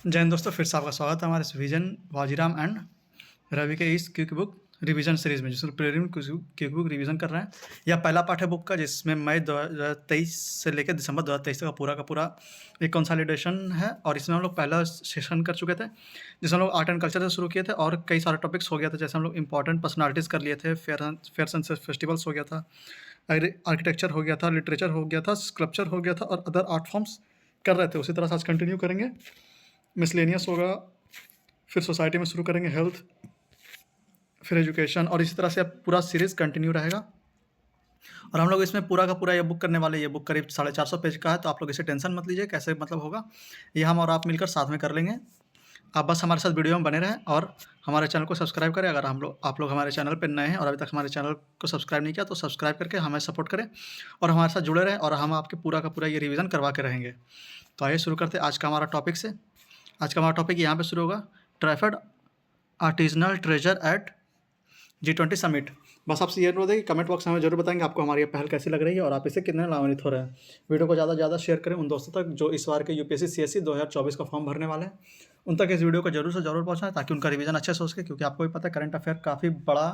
जय हिंद दोस्तों, फिर से आपका स्वागत है हमारे इस विजन वाजीराम एंड रवि के इस क्विक बुक रिवीजन सीरीज में, जिसमें प्रीलिम क्विक बुक रिवीजन कर रहे हैं। यह पहला पार्ट है बुक का, जिसमें मई 2023 से लेकर दिसंबर 2023 तक का पूरा एक कंसोलिडेशन है। और इसमें हम लोग पहला सेशन कर चुके थे, जिसमें हम लोग आर्ट एंड कल्चर से शुरू किए थे और कई सारे टॉपिक्स हो गया था। जैसे हम लोग इंपॉर्टेंट पर्सनालिटीज़ कर लिए थे, फेयर एंड फेस्टिवल्स हो गया था, आर्किटेक्चर हो गया था, लिटरेचर हो गया था, स्कल्पचर हो गया था और अदर आर्ट फॉर्म्स कर रहे थे। उसी तरह से आज कंटिन्यू करेंगे। मिसलेनियस होगा, फिर सोसाइटी में शुरू करेंगे हेल्थ, फिर एजुकेशन, और इसी तरह से अब पूरा सीरीज़ कंटिन्यू रहेगा। और हम लोग इसमें पूरा का पूरा ये बुक करने वाले, ये बुक करीब 450 पेज का है, तो आप लोग इसे टेंशन मत लीजिए कैसे मतलब होगा। ये हम और आप मिलकर साथ में कर लेंगे। आप बस हमारे साथ वीडियो में बने रहें और हमारे चैनल को सब्सक्राइब करें। अगर आप लोग हमारे चैनल पर नए हैं और अभी तक हमारे चैनल को सब्सक्राइब नहीं किया, तो सब्सक्राइब करके हमें सपोर्ट करें और हमारे साथ जुड़े रहें, और हम आपके पूरा का पूरा ये रिवीजन करवा के रहेंगे। तो आइए शुरू करते हैं आज का हमारा टॉपिक से। आज का हमारा टॉपिक यहाँ पे शुरू होगा, TRIFED artisanal treasure at G20 summit. बस आपसे ये अनुरोध है कि कमेंट बॉक्स में हमें जरूर बताएंगे आपको हमारी ये पहल कैसी लग रही है और आप इसे कितने लाभान्वित हो रहे हैं। वीडियो को ज़्यादा से ज़्यादा शेयर करें उन दोस्तों तक जो इस बार के UPSC CSE 2024 का फॉर्म भरने वाले हैं। उन तक इस वीडियो को जरूर से जरूर पहुँचाएं ताकि उनका रिवीजन अच्छे से हो सके, क्योंकि आपको भी पता है करंट अफेयर काफ़ी बड़ा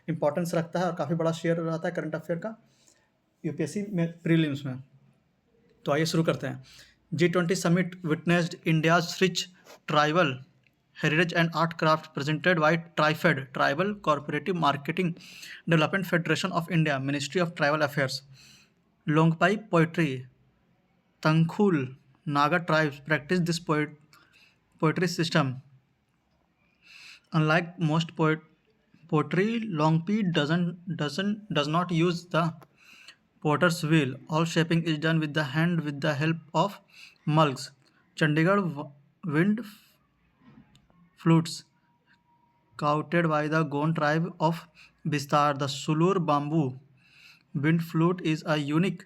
इंपॉर्टेंस रखता है और काफ़ी बड़ा शेयर रहता है करंट अफेयर का UPSC में प्रीलिम्स में। तो आइए शुरू करते हैं। G20 summit witnessed India's rich tribal heritage and art craft presented by TRIFED, tribal cooperative marketing development federation of India, ministry of tribal affairs. Longpi poetry, Tangkhul Naga tribes practice this poetry system. Unlike most poetry, Longpi does not use the potter's wheel. All shaping is done with the hand with the help of mulks. Chandigarh wind flutes, counted by the Gond tribe of Bistar. The Sulur bamboo wind flute is a unique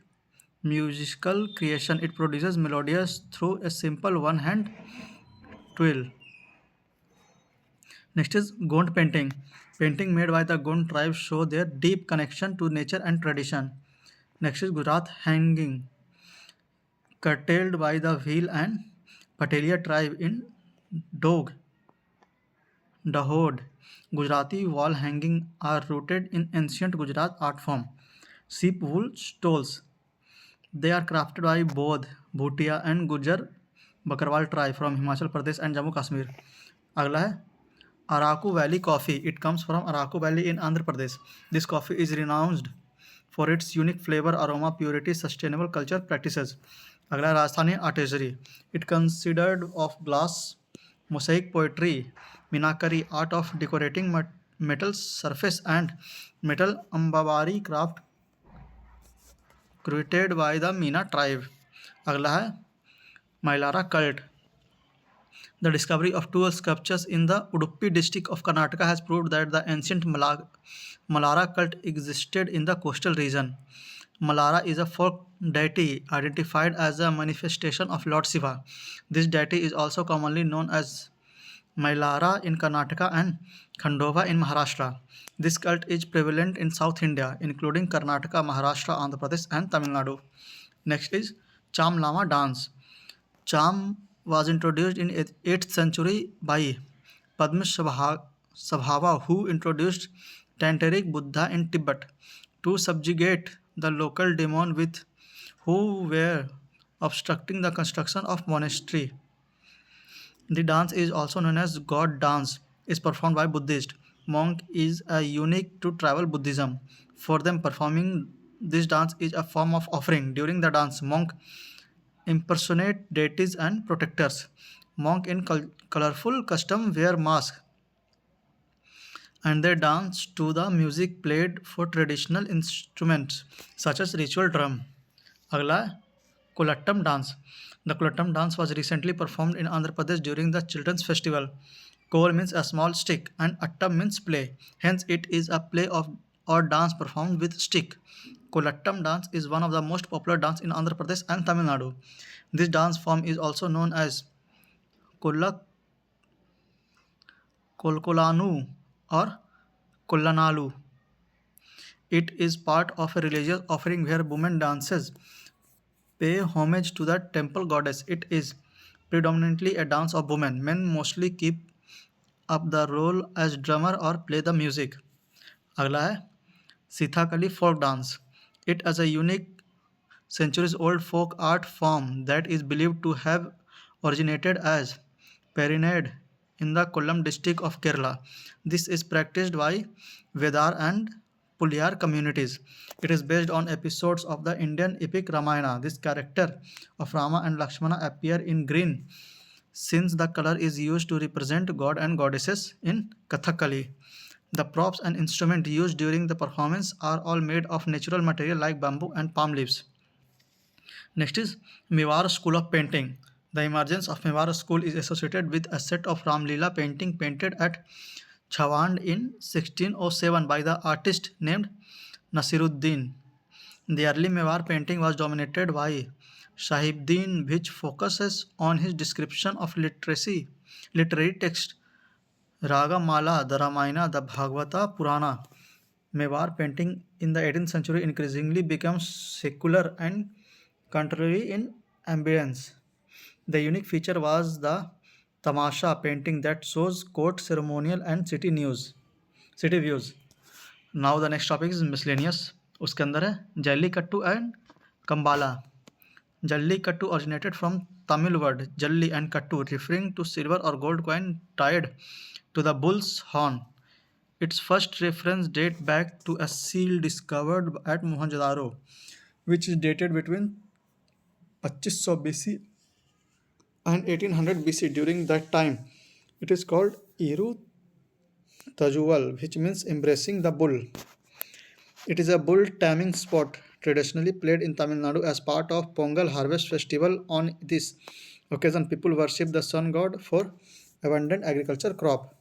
musical creation. It produces melodious through a simple one-hand twill. Next is Gond painting. Painting made by the Gond tribe show their deep connection to nature and tradition. Next is Gujarat hanging, curtailed by the Bhil and Patelia tribe in Dog, Dahod. Gujarati wall hanging are rooted in ancient Gujarat art form. Sheep wool stoles. They are crafted by Bodh, Bhutia and Gujar Bakarwal tribe from Himachal Pradesh and Jammu Kashmir. अगला है Araku Valley coffee. It comes from Araku Valley in Andhra Pradesh. This coffee is renowned for its unique flavor, aroma, purity, sustainable culture practices. अगला Rajasthani आर्टिजरी. It considered of glass, mosaic poetry, minakari, art of decorating metal surface and metal ambabari craft created by the Meena tribe. अगला है Mailara cult. The discovery of two sculptures in the Udupi district of Karnataka has proved that the ancient Malara cult existed in the coastal region. Malara is a folk deity identified as a manifestation of Lord Shiva. This deity is also commonly known as Mailara in Karnataka and Khandova in Maharashtra. This cult is prevalent in South India, including Karnataka, Maharashtra, Andhra Pradesh, and Tamil Nadu. Next is Cham Lama dance. Cham was introduced in 8th century by Padma Sabhava, who introduced Tantric Buddha in Tibet to subjugate the local demon with who were obstructing the construction of monastery. The dance is also known as God dance. Is performed by Buddhist monk is unique to tribal Buddhism. For them, performing this dance is a form of offering. During the dance, monk impersonate deities and protectors. Monk in colorful costume wear mask and they dance to the music played for traditional instruments such as ritual drum. अगला Kulattam dance. The Kulattam dance was recently performed in Andhra Pradesh during the children's festival. Kol means a small stick and Attam means play. Hence it is a play of or dance performed with stick. Kulattam dance is one of the most popular dance in Andhra Pradesh and Tamil Nadu. This dance form is also known as Kolla Kolkolanu or Kollanalu. It is part of a religious offering where women dances pay homage to the temple goddess. It is predominantly a dance of women. Men mostly keep up the role as drummer or play the music. अगला है सीथाकली folk dance. It is a unique centuries-old folk art form that is believed to have originated as Perinade in the Kollam district of Kerala. This is practiced by Vedar and Puliyar communities. It is based on episodes of the Indian epic Ramayana. This character of Rama and Lakshmana appear in green since the color is used to represent god and goddesses in Kathakali. The props and instruments used during the performance are all made of natural material like bamboo and palm leaves. Next is Mewar School of Painting. The emergence of Mewar School is associated with a set of Ramlila painting painted at Chawand in 1607 by the artist named Nasiruddin. The early Mewar painting was dominated by Sahibuddin, which focuses on his description of literary text, Ragamala, the Ramayana, the Bhagavata Purana. Mewar painting in the 18th century increasingly becomes secular and contrary in ambience. The unique feature was the tamasha painting that shows court ceremonial and city views. Now the next topic is miscellaneous. उसके अंदर है jallikattu and Kambala. Jallikattu originated from Tamil word jalli and kattu, referring to silver or gold coin tied to the bull's horn. Its first reference dates back to a seal discovered at Mohenjo-daro, which is dated between 2500 BC and 1800 BC. During that time, it is called Iru Tajuval, which means embracing the bull. It is a bull taming sport traditionally played in Tamil Nadu as part of Pongal harvest festival. On this occasion, people worship the sun god for abundant agriculture crop.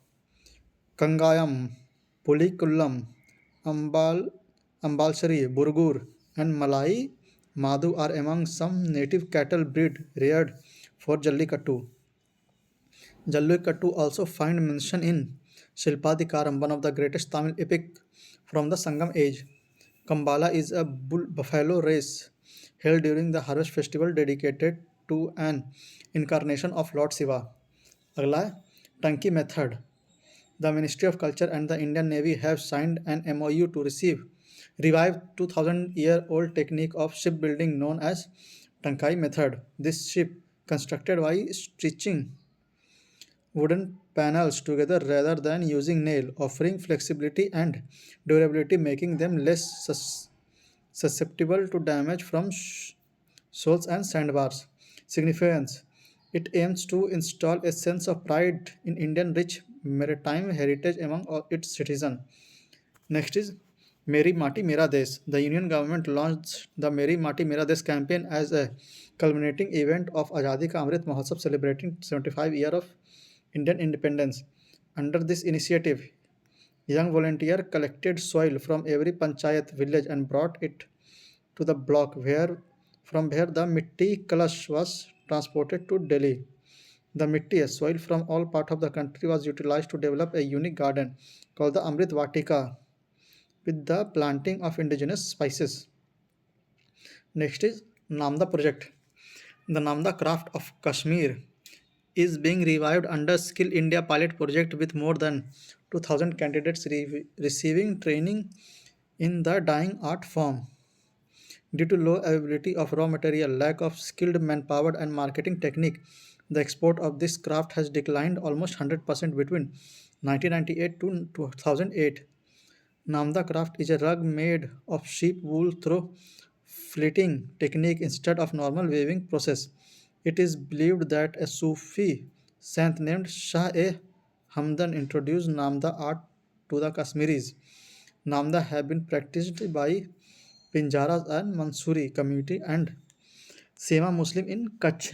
Kangayam, Pulikullam, Ambal, Ambalsari, Burgur, and Malai Madhu are among some native cattle breed reared for Jallikattu. Jallikattu also find mention in Shilpadikaram, one of the greatest Tamil epic from the Sangam age. Kambala is a buffalo race held during the harvest festival dedicated to an incarnation of Lord Shiva. अगला है टंकी method. The Ministry of Culture and the Indian Navy have signed an MOU to revive 2000-year-old technique of shipbuilding known as Tankai method. This ship, constructed by stitching wooden panels together rather than using nail, offering flexibility and durability, making them less susceptible to damage from shoals and sandbars. Significance: it aims to install a sense of pride in Indian rich maritime heritage among all its citizens. Next is Meri Mati Mera Desh. The Union government launched the Meri Mati Mera Desh campaign as a culminating event of Azadi Ka Amrit Mahotsav celebrating 75 years of Indian independence. Under this initiative, young volunteers collected soil from every panchayat village and brought it to the block where the mitti kalash was transported to Delhi. The mitti, a soil from all parts of the country, was utilized to develop a unique garden called the Amrit Vatika with the planting of indigenous spices. Next is Namda project. The Namda craft of Kashmir is being revived under Skill India pilot project with more than 2000 candidates receiving training in the dyeing art form. Due to low availability of raw material, lack of skilled manpower, and marketing technique, the export of this craft has declined almost 100% between 1998 to 2008. Namda craft is a rug made of sheep wool through fleeting technique instead of normal weaving process. It is believed that a Sufi saint named Shah-e Hamdan introduced Namda art to the Kashmiris. Namda have been practiced by Pinjaras and Mansuri community and Sema Muslim in Kutch.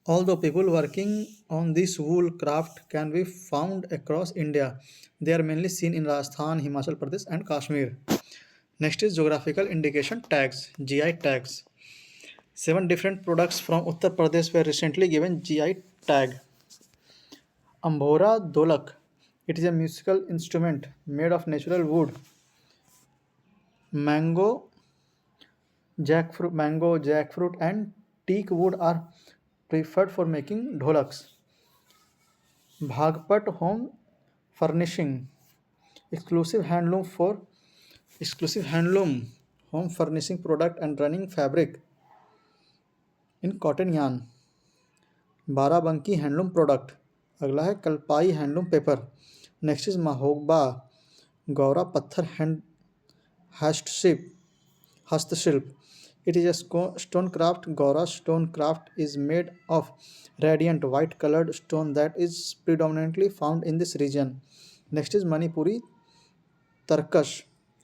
Although people working on this wool craft can be found across India, they are mainly seen in Rajasthan, Himachal Pradesh, and Kashmir. Next is geographical indication tags, GI tags. 7 different products from Uttar Pradesh were recently given GI tag. Ambora Dolak. It is a musical instrument made of natural wood. Mango, jackfruit, and teak wood are preferred for making dholaks. Bhagpat home furnishing, exclusive handloom for exclusive handloom home furnishing product and running fabric in cotton yarn. Barabanki handloom product. अगला है Kalpi handloom paper. Next is Mahoba Gaura Patthar hand हस्तशिल्प हस्तशिल्प. It is a stone craft. Gora stone craft is made of radiant white colored stone that is predominantly found in this region. Next is Manipuri Tarkash.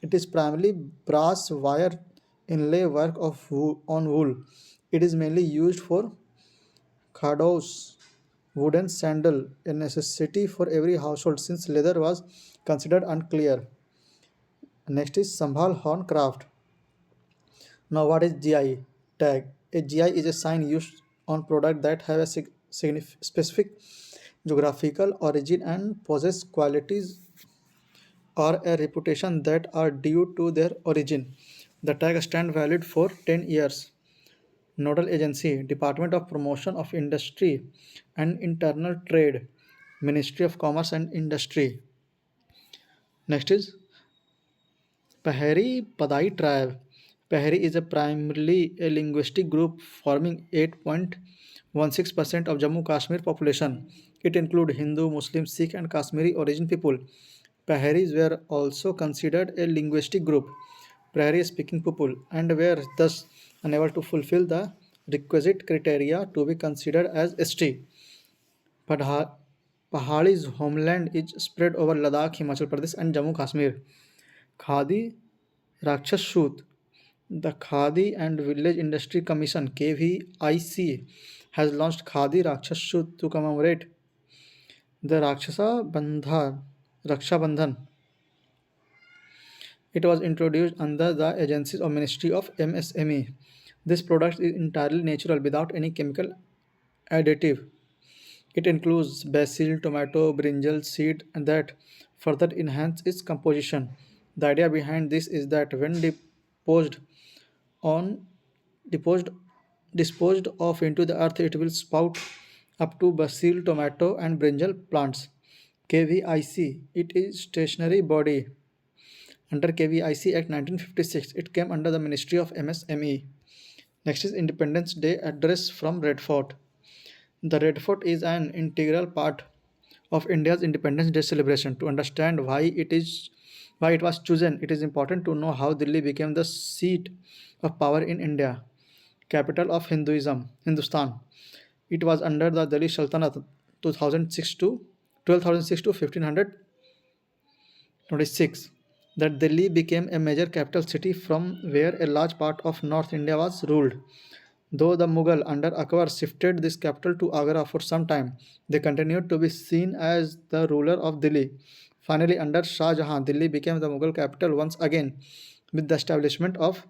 It is primarily brass wire inlay work on wool. It is mainly used for khados, wooden sandal, a necessity for every household since leather was considered unclear. Next is Sambhal horn craft. Now, what is GI tag? A GI is a sign used on products that have a specific geographical origin and possess qualities or a reputation that are due to their origin. The tag stands valid for 10 years. Nodal agency, Department of Promotion of Industry and Internal Trade, Ministry of Commerce and Industry. Next is Pahari Padai tribe. Pahari is primarily a linguistic group forming 8.16% of Jammu Kashmir population. It includes Hindu, Muslim, Sikh, and Kashmiri origin people. Paharis were also considered a linguistic group, Pahari speaking people, and were thus unable to fulfill the requisite criteria to be considered as ST. Padha- Pahari's homeland is spread over Ladakh, Himachal Pradesh, and Jammu Kashmir. Khadi Rakshas Shoot. The Khadi and Village Industry Commission KVIC has launched Khadi Rakshas Shoot to commemorate the Raksha Bandhan. It was introduced under the agencies of Ministry of MSME. This product is entirely natural without any chemical additive. It includes basil, tomato, brinjal seed and that further enhance its composition. The idea behind this is that when on deposed disposed of into the earth, it will spout up to basil, tomato, and brinjal plants. KVIC, it is stationary body under KVIC Act 1956. It came under the Ministry of MSME. Next is Independence Day address from Red Fort. The Red Fort is an integral part of India's Independence Day celebration. To understand why it was chosen, it is important to know how Delhi became the seat of power in India, capital of Hindustan. It was under the Delhi Sultanate 2006 to 1206 to 1526 that Delhi became a major capital city from where a large part of North India was ruled. Though the Mughal under Akbar shifted this capital to Agra for some time, they continued to be seen as the ruler of Delhi. Finally, under Shah Jahan, Delhi became the Mughal capital once again with the establishment of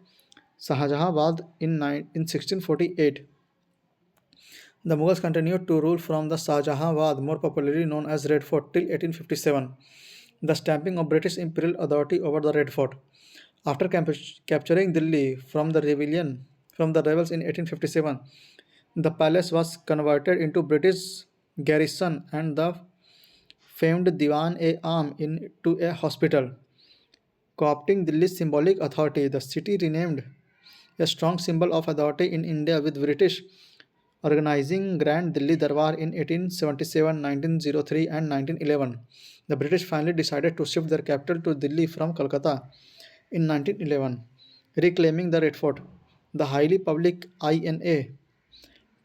Shahjahanabad in 1648. The Mughals continued to rule from the Shahjahanabad, more popularly known as Red Fort, till 1857, the stamping of British imperial authority over the Red Fort. After capturing Delhi from the rebels in 1857, the palace was converted into British garrison and the famed Diwan-e-Am into a hospital. Co-opting Delhi's symbolic authority, the city renamed a strong symbol of authority in India with British organizing Grand Delhi Darbar in 1877, 1903 and 1911. The British finally decided to shift their capital to Delhi from Calcutta in 1911, reclaiming the Red Fort. The highly public INA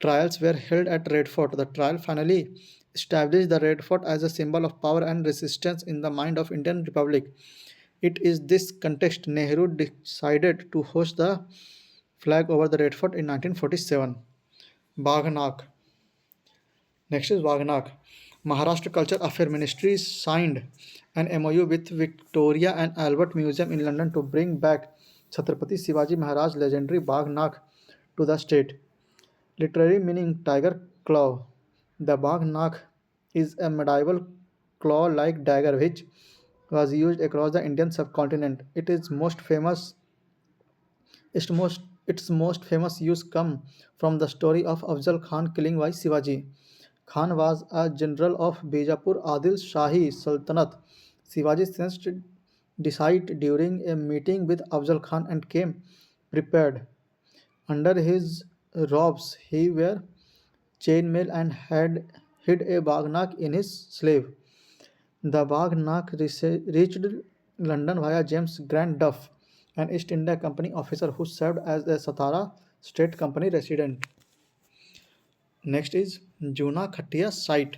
trials were held at Red Fort. The trial finally established the Red Fort as a symbol of power and resistance in the mind of Indian Republic. It is this context Nehru decided to hoist the flag over the Red Fort in 1947. Baghanak. Next is Baghanak. Maharashtra Culture Affair Ministry signed an MOU with Victoria and Albert Museum in London to bring back Chhatrapati Shivaji Maharaj legendary Baghanak to the state. Literary meaning tiger claw. The Baghanak is a medieval claw-like dagger which was used across the Indian subcontinent. It is most famous Its most famous use come from the story of Afzal Khan killing by Shivaji. Khan was a general of Bijapur Adil Shahi Sultanate. Shivaji sensed decide during a meeting with Afzal Khan and came prepared. Under his robes he wore chainmail and had hid a bagnak in his sleeve. The bagnak reached London via James Grant Duff, an East India Company officer who served as a Satara State Company resident. Next is Juna Khatia site.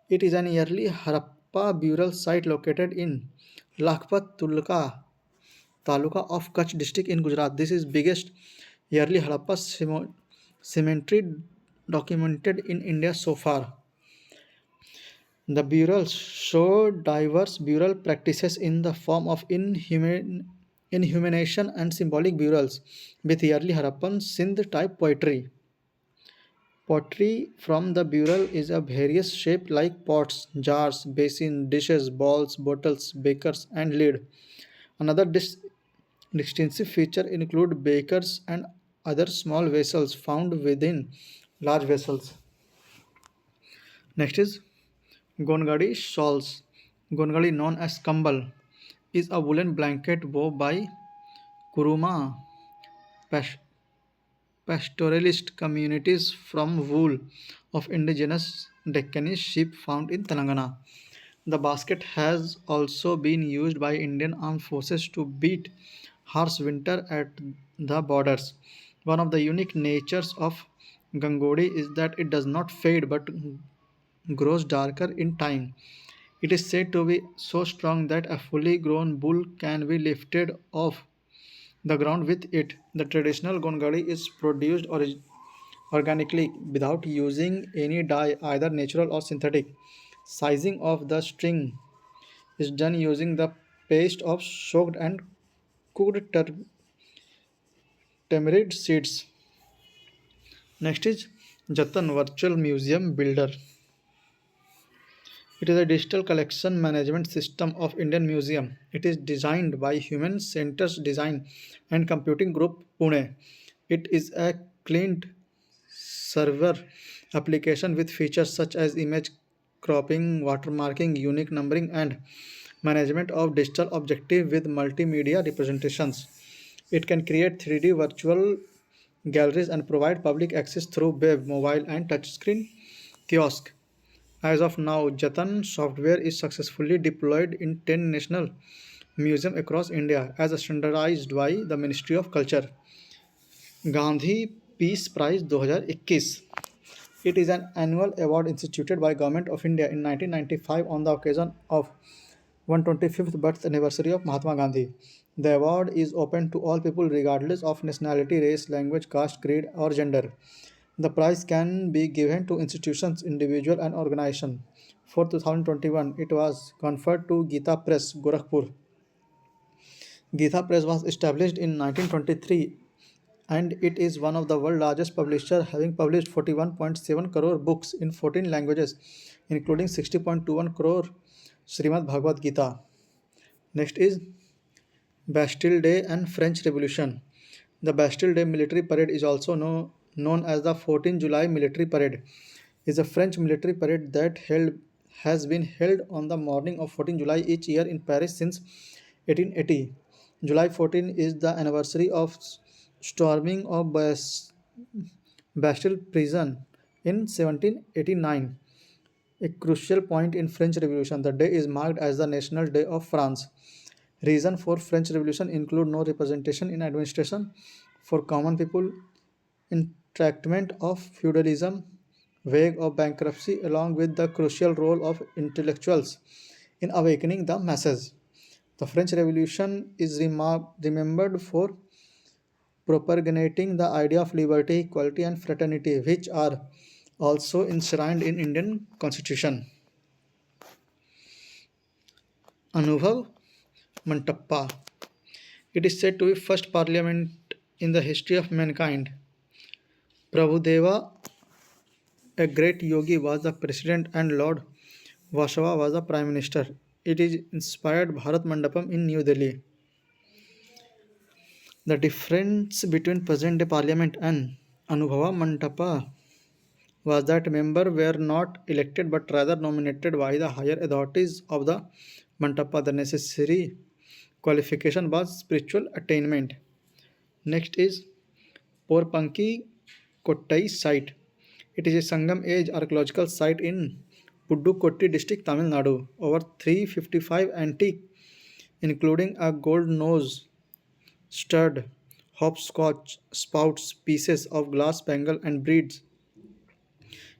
It is an early Harappa burial site located in Lakhpat Taluka of Kutch district in Gujarat. This is biggest yearly Harappa cemetery documented in India so far. The burials show diverse burial practices in the form of inhumation and symbolic burials with early Harappan Sindh type poetry. Pottery from the burial is of various shapes like pots, jars, basins, dishes, bowls, bottles, bakers, and lid. Another distinctive feature include bakers and other small vessels found within large vessels. Next is Gongadi shawls. Gongadi, known as kambal, is a woolen blanket woven by Kuruma pas- pastoralist communities from wool of indigenous Deccani sheep found in Telangana. The basket has also been used by Indian armed forces to beat harsh winter at the borders. One of the unique natures of Gangodi is that it does not fade but grows darker in time. It is said to be so strong that a fully grown bull can be lifted off the ground with it. The traditional Gongadi is produced organically without using any dye, either natural or synthetic. Sizing of the string is done using the paste of soaked and cooked tamarind seeds. Next is Jatan Virtual Museum Builder. It is a digital collection management system of Indian Museum. It is designed by Human Centers Design and Computing Group Pune. It is a client server application with features such as image cropping, watermarking, unique numbering, and management of digital objective with multimedia representations. It can create 3D virtual galleries and provide public access through web, mobile, and touchscreen kiosk. As of now, Jatan software is successfully deployed in 10 national museums across India as standardized by the Ministry of Culture. Gandhi Peace Prize 2021. It is an annual award instituted by Government of India in 1995 on the occasion of 125th birth anniversary of Mahatma Gandhi. The award is open to all people regardless of nationality, race, language, caste, creed, or gender. The prize can be given to institutions, individual, and organization. For 2021, it was conferred to Gita Press, Gorakhpur. Gita Press was established in 1923 and it is one of the world's largest publishers, having published 41.7 crore books in 14 languages, including 60.21 crore Srimad Bhagavad Gita. Next is Bastille Day and French Revolution. The Bastille Day military parade is also known as the 14 July military parade. Is a French military parade that has been held on the morning of 14 July each year in Paris since 1880. July 14 is the anniversary of storming of Bastille prison in 1789, a crucial point in French Revolution. The day is marked as the National Day of France. Reason for French Revolution include no representation in administration for common people, entrapment of feudalism, vague of bankruptcy, along with the crucial role of intellectuals in awakening the masses. The French Revolution is remembered for propagating the idea of liberty, equality, and fraternity, which are also enshrined in Indian Constitution. Anubhav Mantappa. It is said to be first parliament in the history of mankind. Prabhudeva, a great yogi, was the president and Lord Vasava was the prime minister. It is inspired Bharat Mandapam in New Delhi. The difference between present-day parliament and Anubhava Mandapa was that members were not elected but rather nominated by the higher authorities of the Mandapa. The necessary qualification was spiritual attainment. Next is Porpanki Kottai site. It is a Sangam Age archaeological site in Pudukkottai district, Tamil Nadu. Over 355 antique, including a gold nose stud, hopscotch spouts, pieces of glass bangle and beads,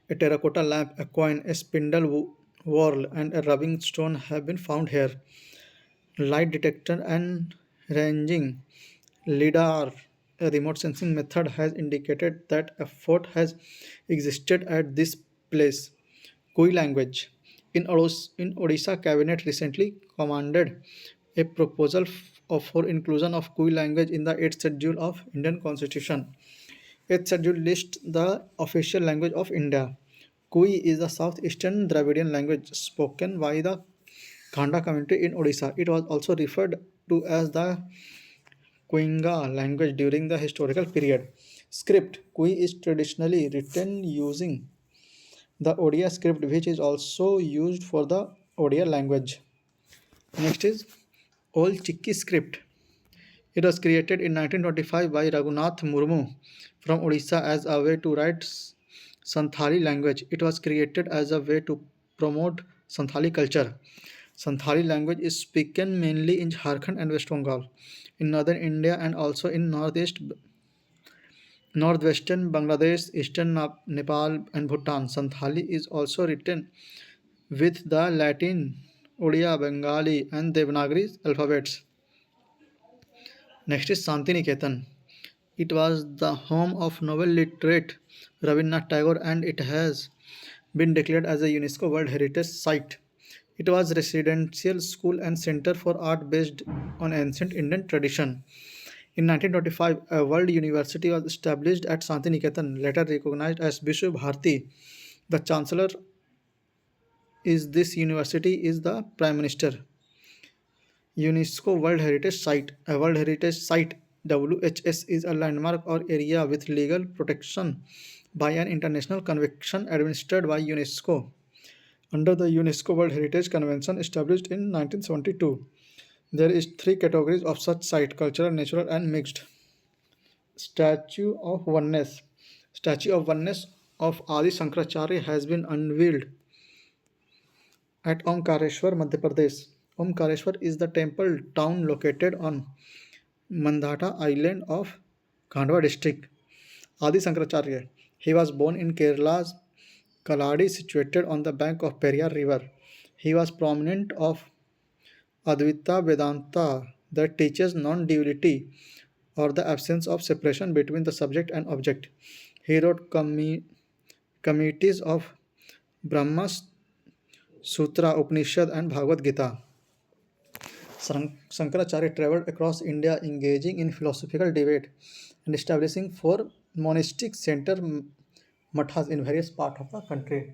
a terracotta lamp, a coin, a spindle whorl, and a rubbing stone have been found here. Light detector and ranging LIDAR, a remote sensing method, has indicated that a fort has existed at this place. Kui language. In Odisha, cabinet recently commanded a proposal for inclusion of Kui language in the 8th schedule of Indian Constitution. 8th schedule lists the official language of India. Kui is the southeastern Dravidian language spoken by the Khanda community in Odisha. It was also referred to as the Kuinga language during the historical period. Script. Kui is traditionally written using the Odia script, which is also used for the Odia language. Next is Old Chikki script. It was created in 1925 by Raghunath Murmu from Odisha as a way to write Santhali language. It was created as a way to promote Santhali culture. Santhali language is spoken mainly in Jharkhand and West Bengal, in northern India and also in northwestern Bangladesh, eastern Nepal and Bhutan. Santhali is also written with the Latin, Odia, Bengali and Devanagari alphabets. Next is Santiniketan. It was the home of Nobel literate Rabindranath Tagore and it has been declared as a UNESCO World Heritage Site. It was a residential school and center for art based on ancient Indian tradition. In 1925, a World University was established at Santiniketan, later recognized as Vishwa Bharati. The chancellor is this university is the Prime Minister. UNESCO World Heritage Site. A World Heritage Site (WHS) is a landmark or area with legal protection by an international convention administered by UNESCO under the UNESCO World Heritage Convention established in 1972. There is three categories of such site: cultural, natural, and mixed. Statue of Oneness. Statue of Oneness of Adi Shankaracharya has been unveiled at Omkareshwar, Madhya Pradesh. Omkareshwar is the temple town located on Mandhata island of Khandwa district. Adi Shankaracharya. He was born in Kerala's Kaladi, situated on the bank of Periyar River. He was proponent of Advaita Vedanta that teaches non-duality or the absence of separation between the subject and object. He wrote committees of Brahma Sutra, Upanishad, and Bhagavad Gita. Shankaracharya traveled across India engaging in philosophical debate and establishing four monastic center mathas in various parts of the country.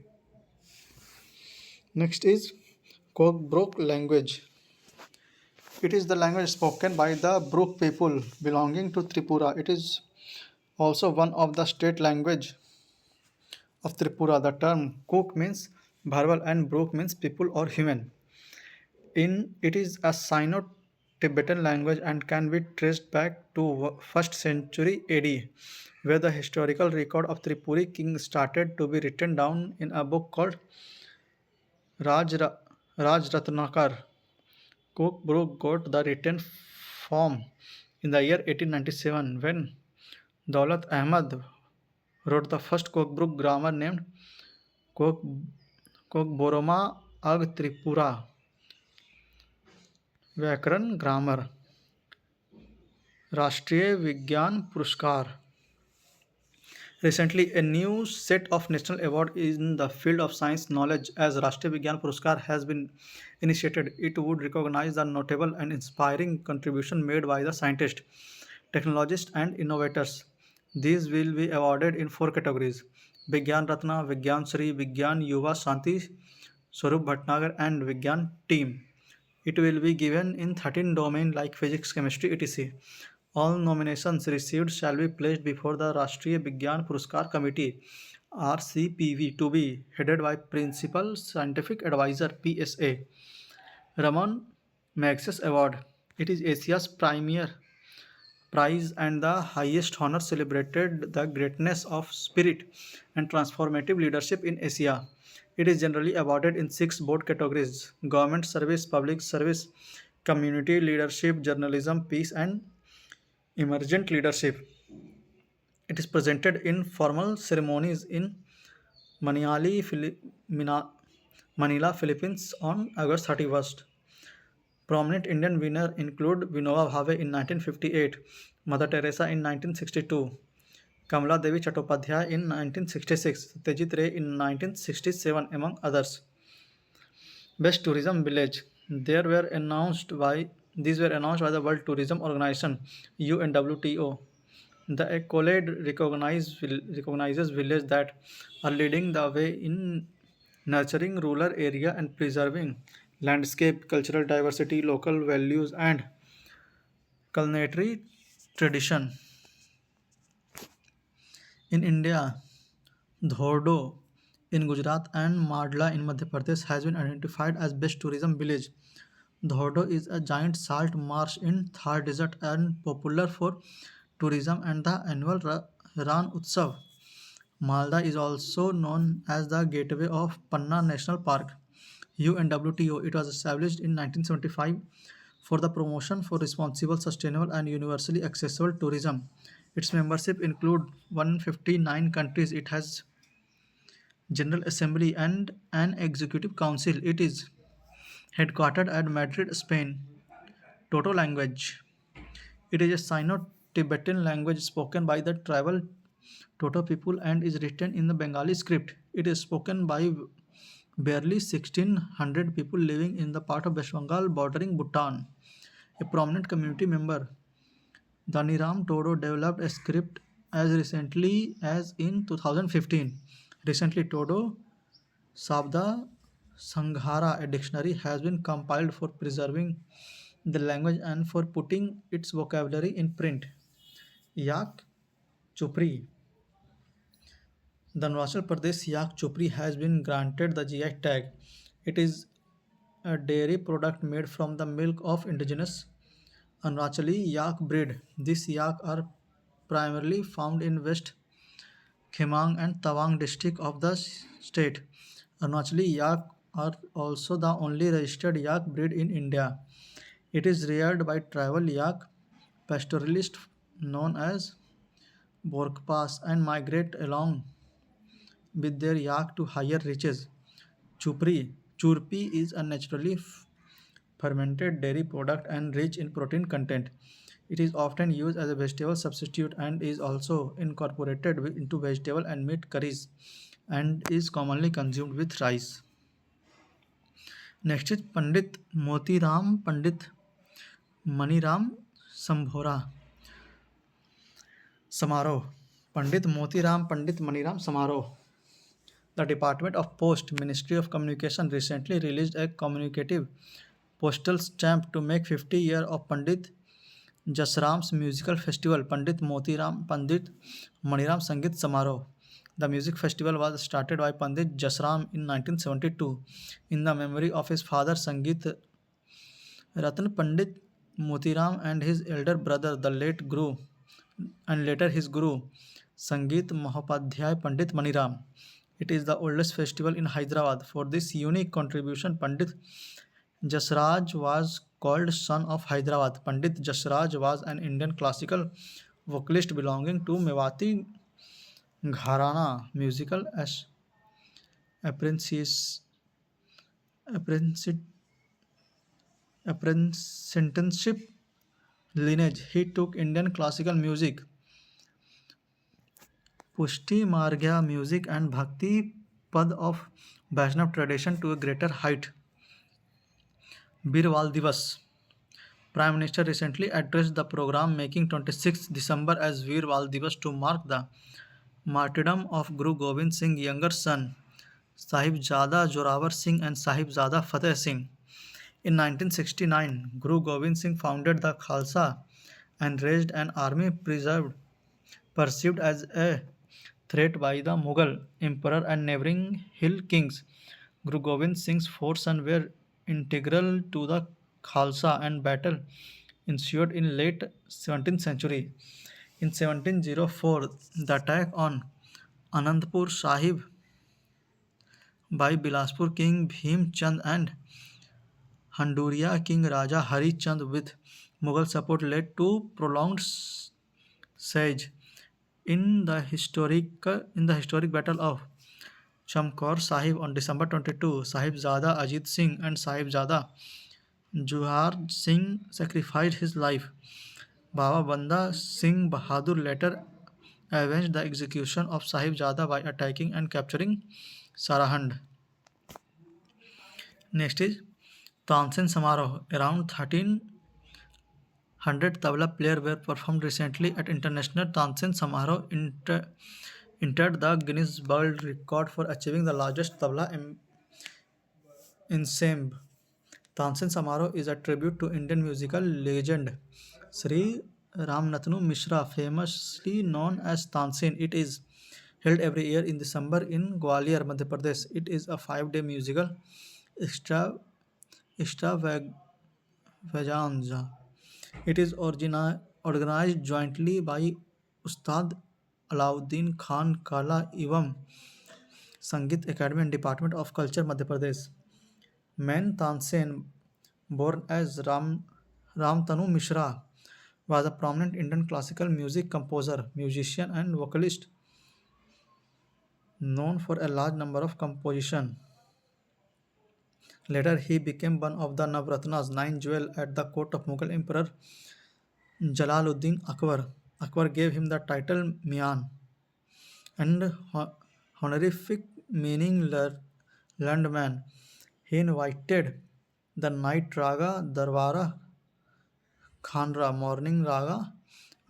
Next is Kokbrok language. It is the language spoken by the Bruk people belonging to Tripura. It is also one of the state language of Tripura. The term Kok means verbal and Bruk means people or human. In it is a Sino-Tibetan language and can be traced back to 1st century AD, where the historical record of Tripuri king started to be written down in a book called Raj, Raj Ratnakar. Cookbrook got the written form in the year 1897 when Daulat Ahmad wrote the first Cookbrook grammar named Cook, Cookboroma Ag Tripura व्याकरण grammar राष्ट्रीय विज्ञान पुरस्कार. Recently, a new set of national awards in the field of science knowledge as Rashtriya Vigyan Puraskar has been initiated. It would recognize the notable and inspiring contribution made by the scientists, technologists, and innovators. These will be awarded in four categories: Vigyan Ratna, Vigyan Shri, Vigyan Yuva Shanti, Swarup Bhatnagar, and Vigyan Team. It will be given in 13 domains like physics, chemistry, etc. All nominations received shall be placed before the Rashtriya Vigyan Puruskar Committee (RCPV) to be headed by Principal Scientific Advisor (PSA). Raman Magsays Award. It is Asia's premier prize and the highest honor celebrated the greatness of spirit and transformative leadership in Asia. It is generally awarded in six broad categories: government service, public service, community leadership, journalism, peace, and emergent leadership. It is presented in formal ceremonies in Maniali, Manila, Philippines on August 31st. Prominent Indian winners include Vinoba Bhave in 1958, Mother Teresa in 1962, Kamala Devi Chattopadhyay in 1966, Satyajit Ray in 1967, among others. Best Tourism Village. There were announced by These were announced by the World Tourism Organization (UNWTO). The accolade recognizes villages that are leading the way in nurturing rural area and preserving landscape, cultural diversity, local values, and culinary tradition. In India, Dhodho in Gujarat and Madla in Madhya Pradesh has been identified as best tourism village. Dhodho is a giant salt marsh in Thar Desert and popular for tourism and the annual Ran Utsav. Malda is also known as the gateway of Panna National Park. UNWTO. It was established in 1975 for the promotion for responsible, sustainable, and universally accessible tourism. Its membership include 159 countries. It has General Assembly and an Executive Council. It is headquartered at Madrid, Spain. Toto language. It is a Sino-Tibetan language spoken by the tribal Toto people and is written in the Bengali script. It is spoken by barely 1600 people living in the part of West Bengal bordering Bhutan. A prominent community member, Dhaniram Todo developed a script as recently as in 2015. Recently, Todo Sabda Sanghara, a dictionary, has been compiled for preserving the language and for putting its vocabulary in print. Yak Chopri. The Arunachal Pradesh yak chopri has been granted the GI tag. It is a dairy product made from the milk of indigenous Arunachali yak breed. These yak are primarily found in West Khemang and Tawang district of the state. Arunachali yak are also the only registered yak breed in India. It is reared by tribal yak pastoralists known as Borkpas and migrate along with their yak to higher reaches. Churpi is a naturally fermented dairy product and rich in protein content. It is often used as a vegetable substitute and is also incorporated into vegetable and meat curries and is commonly consumed with rice. Next is Pandit Motiram Pandit Maniram Sambhora Samaroh. Pandit Motiram Pandit Maniram Samaroh. The Department of Post, Ministry of Communication recently released a communicative postal stamp to make 50 years of Pandit Jasram's musical festival, Pandit Maniram Sangeet Samaroh. The music festival was started by Pandit Jasram in 1972 in the memory of his father Sangeet Ratan Pandit Motiram and his elder brother, the late Guru, and later his Guru, Sangeet Mahopadhyay Pandit Maniram. It is the oldest festival in Hyderabad. For this unique contribution, Pandit Jasraj was called Son of Hyderabad. Pandit Jasraj was an Indian classical vocalist belonging to Mewati Gharana musical apprentice- apprentice- apprenticeship lineage. He took Indian classical music, Pushti Margya music, and Bhakti Pad of Vaishnav tradition to a greater height. Birwal Divas. Prime Minister recently addressed the program making 26 December as Veer Val Divas to mark the martyrdom of Guru Gobind Singh younger son Sahibzada Joravar Singh and Sahibzada Fateh Singh. In 1969, Guru Gobind Singh founded the Khalsa enraged an army perceived as a threat by the Mughal emperor and neighboring hill kings. Guru Gobind Singh's force and were integral to the Khalsa and battle ensued in late 17th century. In 1704, the attack on Anandpur Sahib by Bilaspur King Bhim Chand and Handuria King Raja Hari Chand with Mughal support led to prolonged siege. In the historic battle of Chamkaur Sahib on December 22, Sahibzada Ajit Singh and Sahibzada Juhar Singh sacrificed his life. Baba Banda Singh Bahadur later avenged the execution of Sahibzada by attacking and capturing Sarahand. Next is Tansen Samaroh. Around 1300 tabla players were performed recently at International Tansen Samaroh entered the Guinness World Record for achieving the largest tabla ensemble. Tansen Samaroh is a tribute to Indian musical legend Sri Ramnatnu Mishra, famously known as Tansen. It is held every year in December in Gwalior, Madhya Pradesh. It is a 5-day musical extra, extravaganza. It is organized jointly by Ustad Alauddin Khan Kala Evam Sangeet Academy and Department of Culture, Madhya Pradesh. Men Tansen, born as Ramtanu Mishra, was a prominent Indian classical music composer, musician, and vocalist known for a large number of compositions. Later, he became one of the Navratna's 9 jewels at the court of Mughal Emperor Jalaluddin Akbar. Akbar gave him the title Mian and honorific meaning learned man. He invited the night raga Darwara Khanra, morning raga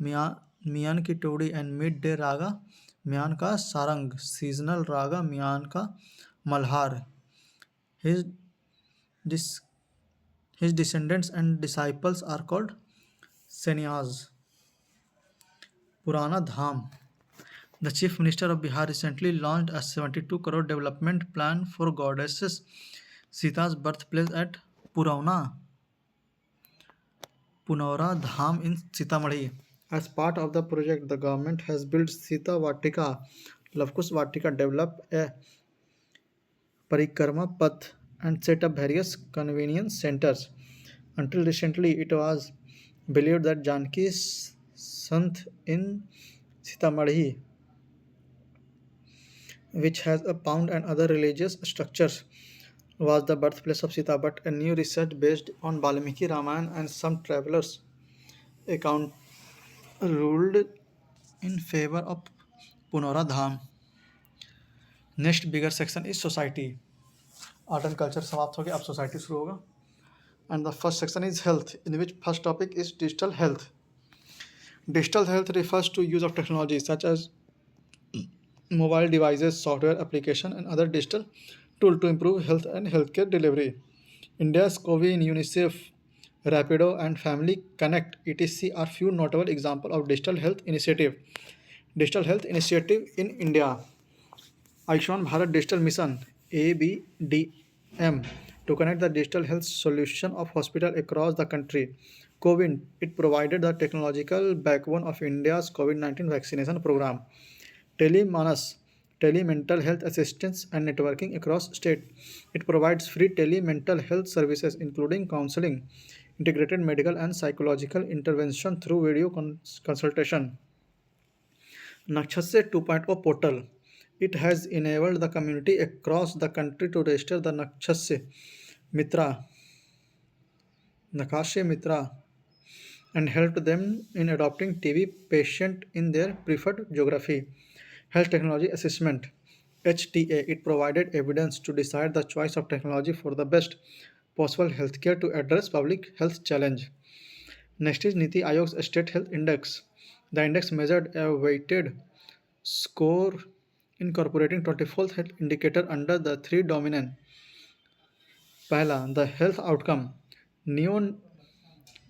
मियान की Todi and midday raga मियान का Sarang, seasonal raga मियान का Malhar. His, dis- his descendants and disciples are called Sannyas. Purana Dham. The Chief Minister of Bihar recently launched a 72 crore development plan for goddess Sita's birthplace at Purana Punora Dham in Sitamarhi. As part of the project, the government has built Sita Vatika, Lavkush Vatika, developed a Parikrama Path, and set up various convenience centers. Until recently, it was believed that Janki's Sant in Sitamarhi, which has a pound and other religious structures, was the birthplace of Sita, but a new research based on Valmiki Ramayana and some travelers' account ruled in favor of Punora Dham. Next bigger section is society. Art and culture समाप्त हो गया, अब society शुरू होगा. And the first section is health, in which first topic is digital health. Digital health refers to use of technology such as mobile devices, software application, and other digital tools to improve health and healthcare delivery. India's COVIN, UNICEF, Rapido, and Family Connect (etc.) are few notable examples of digital health initiative. Digital health initiative in India. Ayushman Bharat Digital Mission (ABDM) to connect the digital health solution of hospitals across the country. COVIN, it provided the technological backbone of India's COVID-19 vaccination program. Telemanas, telemental health assistance and networking across state. It provides free telemental health services including counseling, integrated medical and psychological intervention through video consultation. Nakshase 2.0 portal. It has enabled the community across the country to register the Mitra, Nakashe Mitra, and helped them in adopting TB patient in their preferred geography. Health Technology Assessment HTA. It provided evidence to decide the choice of technology for the best possible healthcare to address public health challenge. Next is Niti Aayog's State Health Index. The index measured a weighted score incorporating 24th health indicator under the three dominant. पहला, the health outcome.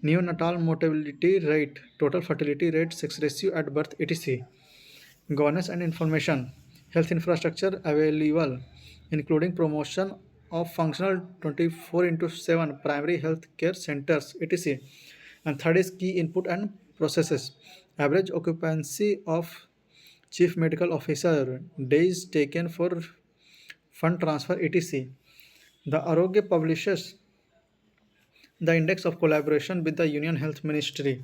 neonatal mortality rate, total fertility rate, sex ratio at birth, etc. Governance and information, health infrastructure available, including promotion of functional 24 into 7 primary health care centers, etc. And third is key input and processes, average occupancy of chief medical officer, days taken for fund transfer, etc. The Arogya publishes the index of collaboration with the Union Health Ministry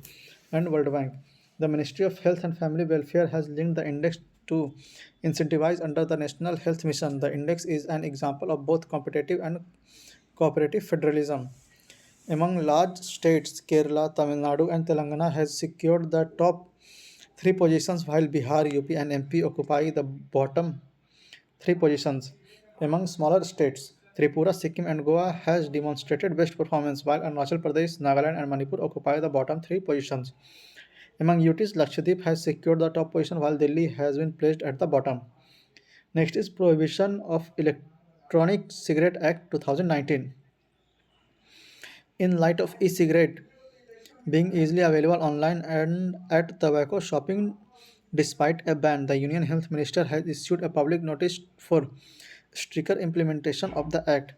and World Bank. The Ministry of Health and Family Welfare has linked the index to incentivize under the National Health Mission. The index is an example of both competitive and cooperative federalism. Among large states, Kerala, Tamil Nadu, and Telangana has secured the top three positions, while Bihar, UP, and MP occupy the bottom three positions. Among smaller states, Tripura, Sikkim, and Goa has demonstrated best performance, while Arunachal Pradesh, Nagaland, and Manipur occupy the bottom three positions. Among UTs, Lakshadweep has secured the top position, while Delhi has been placed at the bottom. Next is Prohibition of Electronic Cigarette Act 2019. In light of e-cigarette being easily available online and at tobacco shopping despite a ban, the Union Health Minister has issued a public notice for stricter implementation of the Act.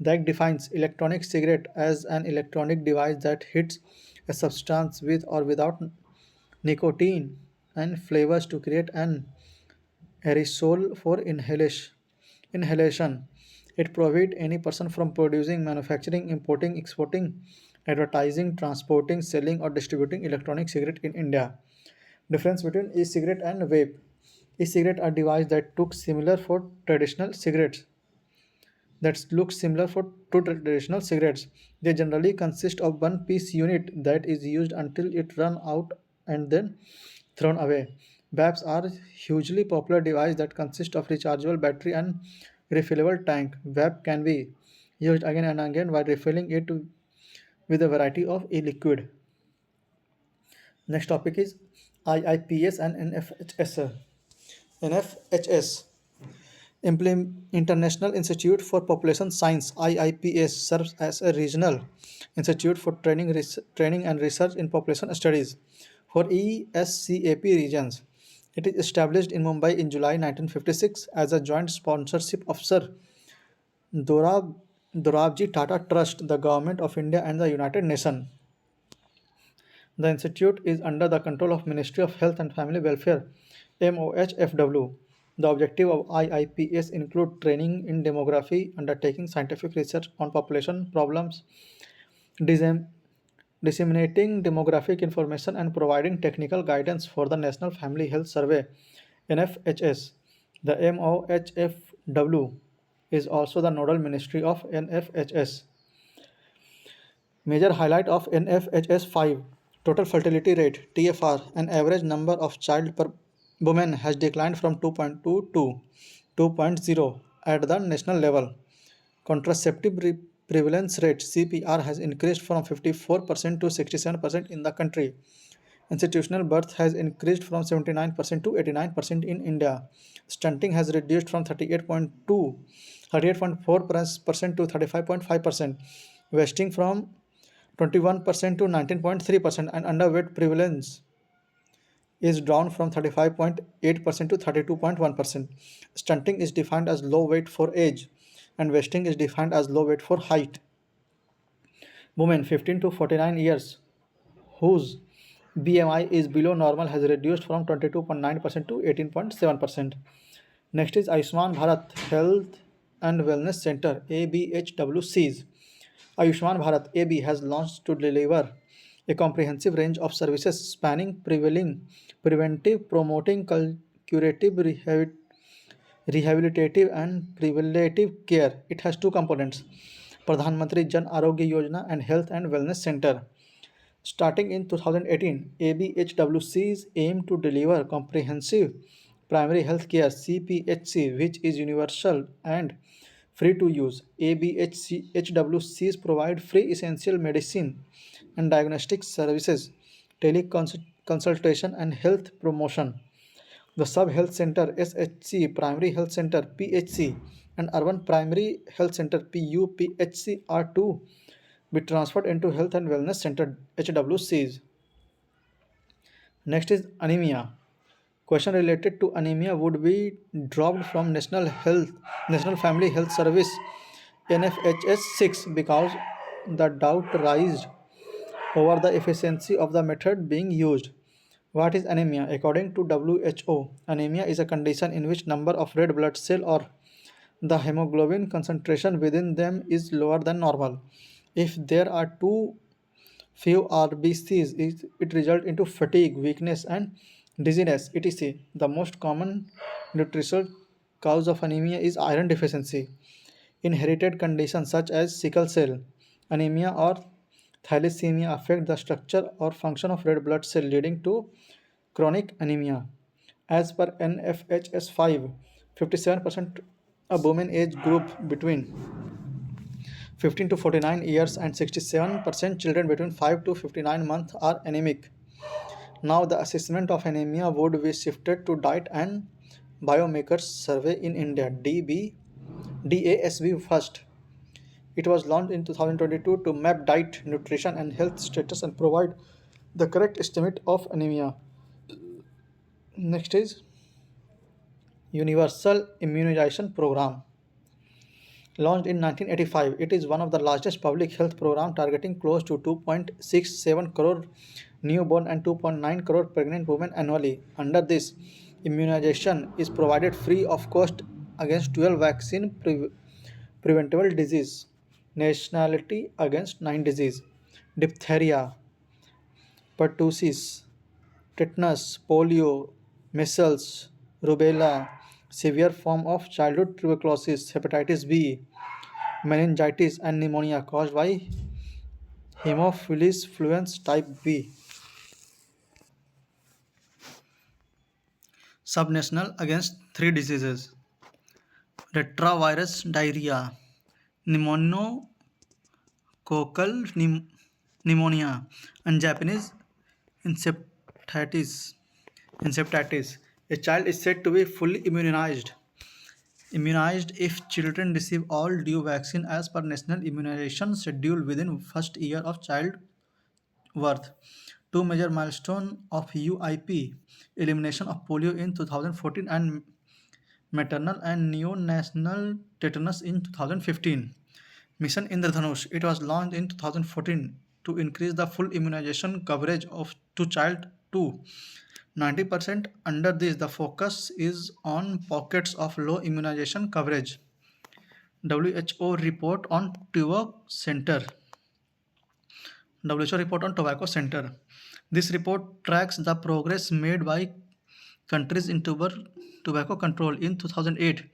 The Act defines electronic cigarette as an electronic device that hits a substance with or without nicotine and flavors to create an aerosol for inhalation. It prohibits any person from producing, manufacturing, importing, exporting, advertising, transporting, selling, or distributing electronic cigarette in India. Difference between e-cigarette and vape. E-cigarette are devices that look similar for traditional cigarettes. That look similar for to traditional cigarettes. They generally consist of one piece unit that is used until it run out and then thrown away. Vapes are hugely popular device that consist of rechargeable battery and refillable tank. Vape can be used again and again while refilling it with a variety of e-liquid. Next topic is IIPS and NFHS. NFHS International Institute for Population Science (IIPS) serves as a regional institute for training and research in population studies for ESCAP regions. It is established in Mumbai in July 1956 as a joint sponsorship of Sir Dorab, Dorabji Tata Trust, the Government of India, and the United Nations. The institute is under the control of Ministry of Health and Family Welfare (MOHFW). The objective of IIPS include training in demography, undertaking scientific research on population problems, disem- disseminating demographic information, and providing technical guidance for the National Family Health Survey (NFHS). The MOHFW is also the nodal ministry of NFHS. Major highlight of NFHS 5: total fertility rate (TFR), an average number of child per woman has declined from 2.2 to 2.0 at the national level. Contraceptive prevalence rate (CPR) has increased from 54% to 67% in the country. Institutional birth has increased from 79% to 89% in India. Stunting has reduced from 38.4% to 35.5%. Wasting from 21% to 19.3%, and underweight prevalence is down from 35.8% to 32.1%. Stunting is defined as low weight for age, and wasting is defined as low weight for height. Women 15 to 49 years whose BMI is below normal has reduced from 22.9% to 18.7%. Next is Ayushman Bharat Health and Wellness Center ABHWCs. Ayushman Bharat AB has launched to deliver a comprehensive range of services spanning preventive, promoting, curative, rehabilitative, and preventive care. It has two components: Pradhan Mantri Jan Arogya Yojana and Health and Wellness Center. Starting in 2018, ABHWCs aim to deliver comprehensive primary health care (CPHC), which is universal and free to use. ABHWCs provide free essential medicine and diagnostic services, teleconsultation, and health promotion. The Sub Health Center (SHC), Primary Health Center (PHC), and Urban Primary Health Center (PUPHC) are two be transferred into Health and Wellness Center HWCs. Next is anemia. Question related to anemia would be dropped from National Family Health Service NFHS 6 because the doubt raised over the efficiency of the method being used. What is anemia? According to WHO, anemia is a condition in which number of red blood cell or the hemoglobin concentration within them is lower than normal. If there are too few RBCs, it results into fatigue, weakness, and dizziness, etc. The most common nutritional cause of anemia is iron deficiency. Inherited conditions such as sickle cell anemia or thalassemia affect the structure or function of red blood cell, leading to chronic anemia. As per NFHS 5, 57% of women age group between 15 to 49 years and 67% children between 5 to 59 months are anemic. Now, the assessment of anemia would be shifted to diet and biomarkers survey in India DASB first. It was launched in 2022 to map diet, nutrition, and health status and provide the correct estimate of anemia. Next is Universal Immunization Program. Launched in 1985, it is one of the largest public health programs targeting close to 2.67 crore newborn and 2.9 crore pregnant women annually. Under this, immunization is provided free of cost against 12 preventable disease, nationality against 9 disease, diphtheria, pertussis, tetanus, polio, measles, rubella, severe form of childhood tuberculosis, hepatitis B, meningitis, and pneumonia caused by Haemophilus influenza type B. Subnational against 3 diseases: retrovirus diarrhea, pneumococcal pneumonia, and Japanese encephalitis. Encephalitis. A child is said to be fully immunized if children receive all due vaccine as per national immunization schedule within first year of child birth. Two major milestones of UIP: elimination of polio in 2014 and maternal and neonatal tetanus in 2015. Mission Indradhanush. It was launched in 2014 to increase the full immunization coverage of to child to 90%. Under this, the focus is on pockets of low immunization coverage. WHO report on tobacco center. WHO report on tobacco center. This report tracks the progress made by countries in tobacco control. In 2008,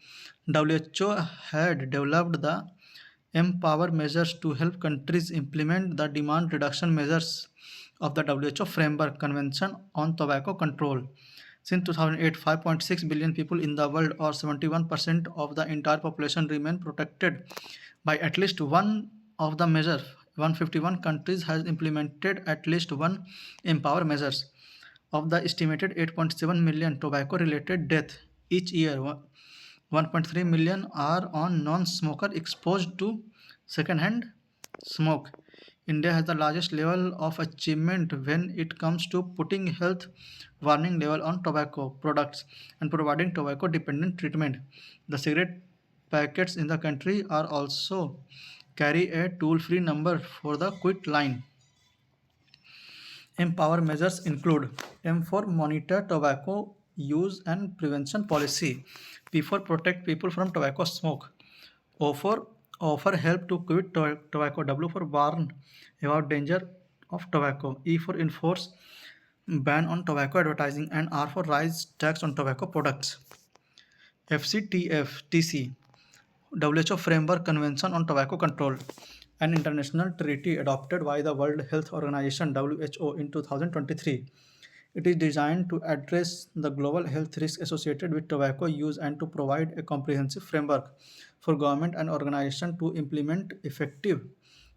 WHO had developed the Empower measures to help countries implement the demand reduction measures of the WHO Framework Convention on Tobacco Control. Since 2008, 5.6 billion people in the world, or 71% of the entire population, remain protected by at least one of the measures. 151 countries has implemented at least one Empower measures. Of the estimated 8.7 million tobacco-related deaths each year, 1.3 million are on non-smoker exposed to second-hand smoke. India has the largest level of achievement when it comes to putting health warning label on tobacco products and providing tobacco dependent treatment. The cigarette packets in the country are also carry a toll-free number for the quit line. Empower measures include: M for monitor tobacco use and prevention policy. P for protect people from tobacco smoke. O for offer help to quit tobacco. W for warn about danger of tobacco. E for enforce ban on tobacco advertising, and R for rise tax on tobacco products. FCTF-TC, WHO Framework Convention on Tobacco Control, an international treaty adopted by the World Health Organization (WHO) in 2023. It is designed to address the global health risks associated with tobacco use and to provide a comprehensive framework for government and organizations to implement effective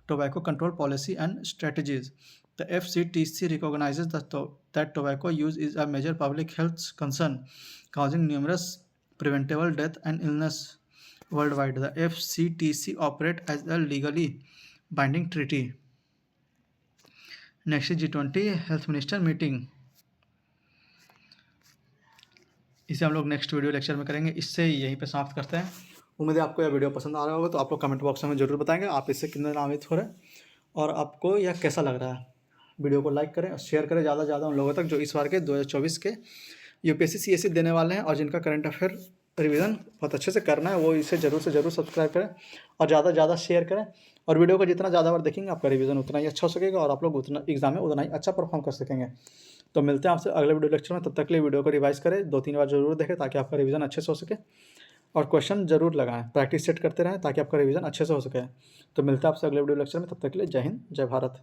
tobacco control policy and strategies. The FCTC recognizes that tobacco use is a major public health concern, causing numerous preventable death and illness worldwide. The FCTC operates as a legally binding treaty. Next G20 health minister meeting, इसे हम लोग next video lecture में करेंगे। इससे यहीं पे समाप्त करते हैं। उम्मीद है आपको यह वीडियो पसंद आ रहा होगा, तो आप लोग कमेंट बॉक्स में ज़रूर बताएंगे आप इससे कितने लाभान्वित हो रहे हैं और आपको यह कैसा लग रहा है। वीडियो को लाइक करें और शेयर करें ज़्यादा से ज़्यादा उन लोगों तक जो इस बार के 2024 के UPSC CSE देने वाले हैं और जिनका करंट अफेयर रिवीजन बहुत अच्छे से करना है, वो इसे ज़रूर से ज़रूर सब्सक्राइब करें और ज़्यादा से ज़्यादा शेयर करें। और वीडियो को जितना ज़्यादा बार देखेंगे आपका रिवीजन उतना ही अच्छा हो सकेगा और आप लोग उतना एग्जाम में उतना ही अच्छा परफॉर्म कर सकेंगे। तो मिलते हैं आपसे अगले वीडियो लेक्चर में। तब तक के लिए वीडियो को रिवाइज करें, 2-3 बार जरूर देखें ताकि आपका रिवीजन अच्छे से हो सके और क्वेश्चन जरूर लगाएं, प्रैक्टिस सेट करते रहें ताकि आपका रिवीजन अच्छे से हो सके। तो मिलते हैं आपसे अगले वीडियो लेक्चर में। तब तक के लिए जय हिंद, जय भारत।